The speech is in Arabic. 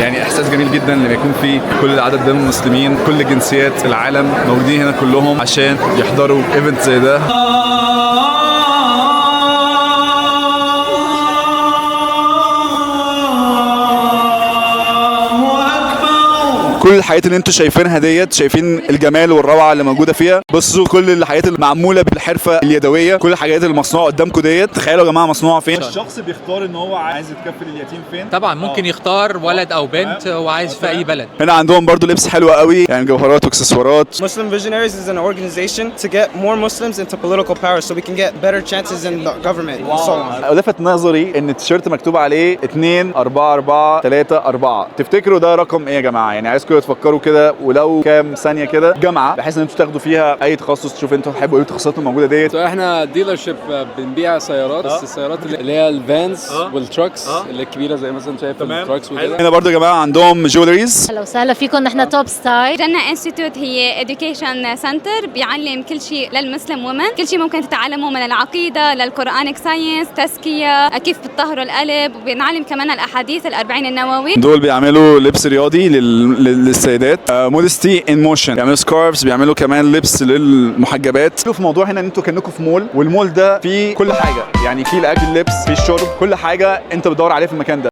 يعني احساس جميل جدا لما يكون في كل العدد ده من المسلمين، كل جنسيات العالم موجودين هنا كلهم عشان يحضروا ايفنت زي ده. كل الحاجات اللي انتوا شايفينها ديت، شايفين الجمال والروعه اللي موجوده فيها. بصوا كل الحاجات اللي معموله بالحرفه اليدويه، كل الحاجات اللي مصنوعه قدامكم ديت. تخيلوا يا جماعه مصنوعه فين. الشخص بيختار ان هو عايز يتكفل اليتيم فين. طبعا ممكن يختار ولد او بنت هو عايز في اي بلد. هنا عندهم برضو لبس حلو قوي، يعني جوهرات واكسسوارات. Muslim Visionaries is an organization to get more Muslims into political power so we can get better chances in the government and so on. لفت نظري ان التيشيرت مكتوب عليه 2 4 4 3 4. تفتكروا ده رقم ايه يا جماعه؟ يعني عايزكم تفكروا كده ولو كام ثانيه كده جامعه، بحيث ان انتوا تاخدوا فيها اي تخصص، تشوفوا انتوا تحبوا ايه التخصصات الموجوده ديت. احنا ديلر شيب بنبيع سيارات، بس السيارات اللي هي الفانز والتراكس اللي الكبيره زي مثلا شايف التراكس وكده. هنا برضو يا جماعه عندهم جولريز. اهلا وسهلا فيكم، احنا توب ستايل. جنة انستيتوت هي education سنتر بيعلم كل شيء للمسلم ومن، كل شيء ممكن تتعلموه من العقيده للقرانيك ساينس، تزكيه، كيف بتطهروا القلب، وبنعلم كمان الاحاديث الأربعين النووي. دول بيعملوا لبس رياضي للسيدات، مودستي ان موشن، بيعملوا سكارفز، بيعملوا كمان لبس للمحجبات. شوف موضوع هنا ان انتوا كانكم في مول، والمول ده فيه كل حاجه، يعني فيه الاكل، اللبس، فيه الشرب، كل حاجه انت بتدور عليها في المكان ده.